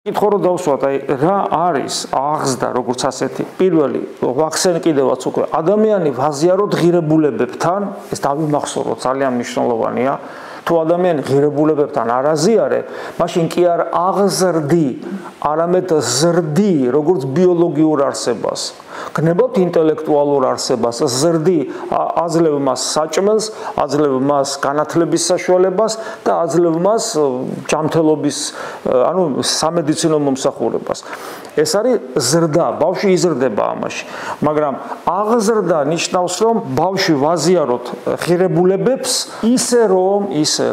კითხო რომ დავსვათ, აი რა არის აღზრდა როგორც ასეთი. პირველი ვახსენ კიდევაც უკვე ადამიანი ვაზიაროთ ღირებულებებთან, ეს დავიმახსოვროთ, ძალიან მნიშვნელოვანია. თუ ადამიანი ღირებულებებთან არ აზიარე, მაშინ კი არ აღზრდი, არამედ ზრდი როგორც ბიოლოგიურ არსებას. გნებავთ ინტელექტუალურ არსებას, ზრდი, აძლევ მას საჭმელს, აძლევ მას განათლების საშუალებას და აძლევ მას ჯანმრთელობის, ანუ სამედიცინო მომსახურებას. ეს არის ზრდა, ბავშვი იზრდება ამაში. მაგრამ აღზრდა ნიშნავს, რომ ბავშვი ვაზიაროთ ღირებულებებს ისე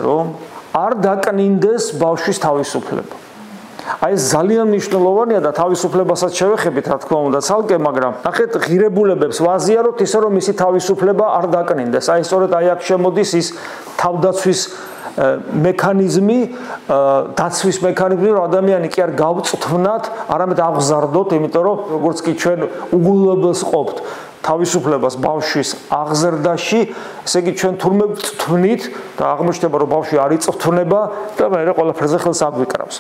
რომ არ დაკნინდეს ბავშვის თავისუფლება. აი ეს ძალიან მნიშვნელოვანია და თავისუფლებასაც შევეხებით, რა თქმა უნდა, ცალკე, მაგრამ ნახეთ, ღირებულებებს ვაზიაროთ ისე რომ მისი თავისუფლება არ დაკნინდეს. აი სწორედ აქ შემოდის ის თავდაცვის მექანიზმი, დაცვის მექანიზმი, რომ ადამიანი კი არ გავწვთვნათ, არამედ აღზარდოთ, იმიტომ რომ როგორც კი ჩვენ უგულებელს ყოფთ თავისუფლებას ბავშვის აღზრდაში, ესე იგი ჩვენ თურმე ვწვთვნით და აღმოჩნდება რომ ბავშვი არ იწვთვნება და მე ყველაფერზე ხელს აგვიკრავს.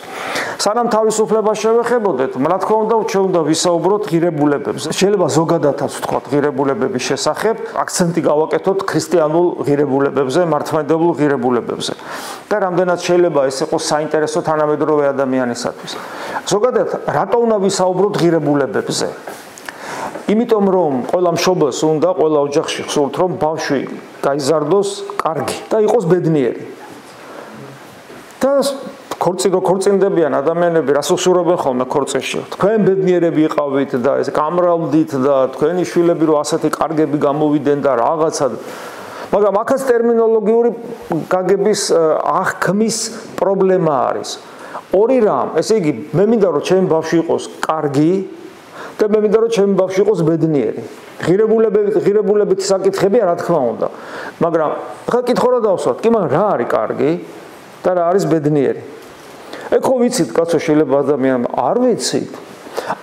სანამ თავისუფლებას შევეხებოდეთ, რა თქმა უნდა, ჩვენ უნდა ვისაუბროთ ღირებულებებზე. შეიძლება ზოგადადაც ვთქვათ ღირებულებების შესახებ, აქცენტი გავაკეთოთ ქრისტიანულ ღირებულებებზე, მართლმადიდებლურ ღირებულებებზე. და რამდენად შეიძლება ეს იყოს საინტერესო თანამედროვე ადამიანისათვის. ზოგადად, რატო უნდა ვისაუბროთ ღირებულებებზე? იმიტომ რომ ყველა მშობელს უნდა, ყველა ოჯახში ხსოვთ, რომ ბავშვი გაიზარდოს კარგი და იყოს ბედნიერი. და ქორწინდებიან ადამიანები, რას უსურვებენ ხოლმე ქორწინში. თქვენ ბედნიერები იყავით და ეს გამრავლდით და თქვენი შვილები რომ ასეთი კარგები გამოვიდნენ და რაღაცა. მაგრამ აქაც ტერმინოლოგიური გაგების აღქმის პრობლემა არის. ორი რამ, ესე იგი, მე მინდა რომ ჩემი ბავშვი იყოს კარგი და მე მინდა რომ ჩემი ბავშვი იყოს ბედნიერი. ღირებულებითი საკითხებია, რა თქმა უნდა. მაგრამ ახლა კითხო რა დავსვათ, კი, მაგრამ რა არის კარგი და რა არის ბედნიერი? ეხო ვიცით, კაცო, შეიძლება ადამიანმა არ ვიცით.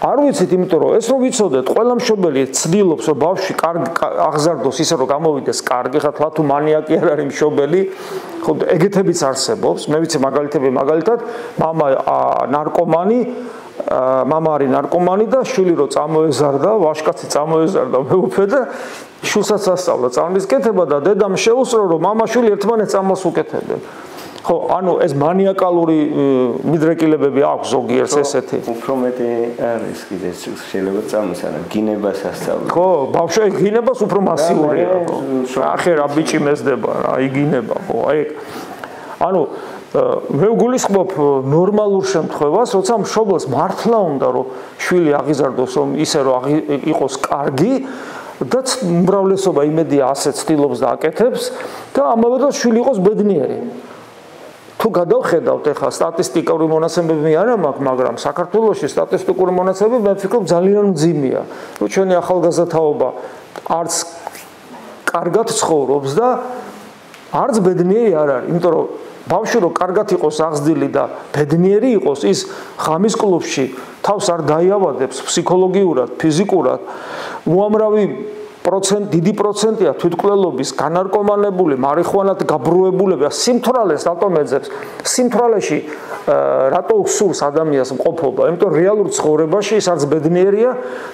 არ ვიცით, იმიტომ რომ ეს რო ვიცოდეთ, ყველა მშობელი ცდილობს, რომ ბავშვი კარგი აღზარდოს ისე რომ გამოვიდეს კარგი, ხა თუ მანიაკი არ არის მშობელი, ხო, ეგეთებიც არსებობს. მე ვიცი მაგალითები, მაგალითად, მამა ნარკომანი, მამა არის ნარკომანი და შვილი რო წამოეზარდა, ვაჟკაცი წამოეზარდა მეუფე და შვილსაც ასწავლა წამლის კეთება და დედამ შეუსწრო, რომ მამა-შვილი ერთმანეთს წამოს უკეთებენ. ხო, ანუ ეს მანიაკალური მიდრეკილებები აქვს ზოგიერთს ესეთი. უფრო მეტი არის კიდე შეიძლება წამოს, არა, გინებას ასწავლო. ხო, ბავშვი გინებას უფრო მასიურია, ხო. ახე რა ბიჭი მეზდება რა, იგინება, ხო, აი. ანუ მე ვგულისხმობ ნორმალურ შემთხვევას, როცა მშობელს მართლა უნდა რომ შვილი აღიზარდოს, რომ ისე რომ იყოს კარგი და უმრავლესობა იმედია ასე ცდილობს და აკეთებს და ამავე დროს შვილი იყოს ბედნიერი. თუ გადავხედავთ ახლა სტატისტიკური მონაცემები არა მაქვს, მაგრამ საქართველოში სტატისტიკური მონაცემები მე ვფიქრობ ძალიან მძიმეა. რომ ჩვენი ახალგაზრდაობა არც კარგად ცხოვრობს და არც ბედნიერი არ არის, იმიტომ რომ ბავშვი რო კარგად იყოს აღზრდილი და ბედნიერი იყოს, ის ღამის კლუბში თავს არ დაიავადებს ფსიქოლოგიურად, ფიზიკურად. უამრავი დიდი პროცენტია თვითმკვლელობის, განარკომანებული, მარიხუანად გაბრუებულები, სიმთვრალეს რატომ ეძებს? სიმთვრალეში რატო სურს ადამიანს მყოფობა? იმიტომ რეალურ ცხოვრებაში ის არც ბედნიერია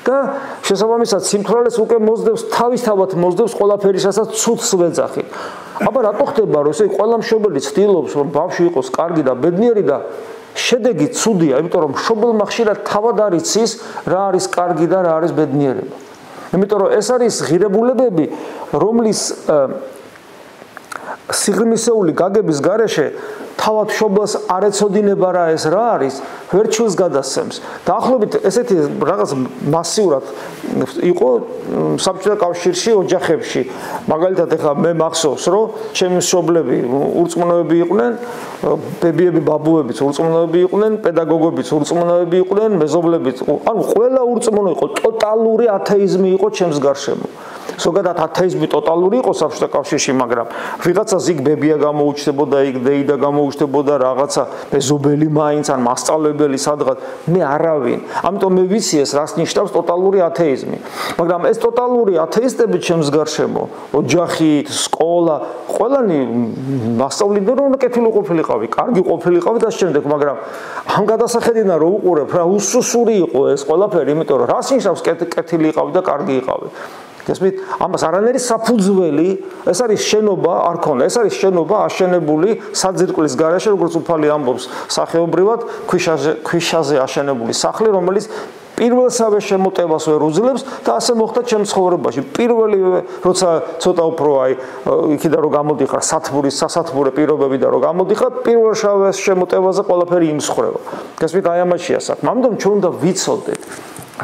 და შესაბამისად სიმთვრალეს უკვე მოძდებს, თავისთავად მოძდებს ყველაფერისასაც ცუდს ვეძახი. აბა რატო ხდება, რომ ესე ყველა მშობელი ცდილობს, რომ ბავშვი იყოს კარგი და ბედნიერი და შედეგი ცუდია, იმიტომ რომ მშობელმა ხშირად თავად არ იცის რა არის კარგი და რა არის ბედნიერება. იმიტომ რომ ეს არის ღირებულებები, რომლის სიღრმისეული გაგების გარეშე თავად მშობელს არ ეცოდინება რა ეს რა არის, ვერჩილს გადასცემს. დაახლოებით ესეთი რაღაც მასიურად იყო საბჭოთა კავშირში, ოჯახებში. მაგალითად ეხლა მე მახსოვს, რომ ჩემი მშობლები ურწმუნოები იყვნენ, ბებიები, ბაბუებიც ურწმუნოები იყვნენ, პედაგოგებიც ურწმუნოები იყვნენ, მეზობლებიც, ანუ ყველა ურწმუნო იყო, ტოტალური ათეიზმი იყო ჩემს გარშემო. ზოგადად ათეიზმი ტოტალური იყო საბჭოთა კავშირში, მაგრამ ვიღაცას იქ ბებია გამოუჩნდებოდა, იქ დეიდა გამოუჩნდებოდა, რაღაცა მეზობელი მაინც ან მასწავლებელი სადღაც, მე არავინ. ამიტომ მე ვიცი ეს რას ნიშნავს ტოტალური ათეიზმი. მაგრამ ეს ტოტალური ათეისტები ჩემს გარშემო, ოჯახით, სკოლა, ყველანი მასწავლებლები რომ კეთილი ყოფილიყავი, კარგი ყოფილიყავი და შემდეგ, მაგრამ ამ გადასახედიდან რო უყურებ, რა უსუსური იყო ეს ყველაფერი, იმიტომ რომ რას ნიშნავს კეთილი იყავი და კარგი იყავი. გესმით? ამას არანაირი საფუძველი, ეს არის შენობა, არ ქონა, ეს არის შენობა აშენებული საძირკვლის გარეშე, როგორც უფალი ამბობს, სახეობრივად ქვიშაზე აშენებული სახლი, რომელიც პირველსავე შემოტევას ვერ უძლებს და ასე მოხდა ჩემ ცხოვრებაში. პირველი როცა ცოტა უფრო იქიდან რომ გამოდიხარ სასათბურე პირობებიდან რომ გამოდიხარ, პირველ შემოტევაზე ყველაფერი იმსხრევა. გესმით, აი ამაშია საქმე. ამიტომ ჩვენ უნდა ვიცოდეთ,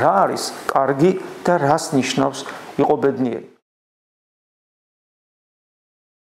რა არის კარგი და რას ნიშნავს იყო ბედნიერი.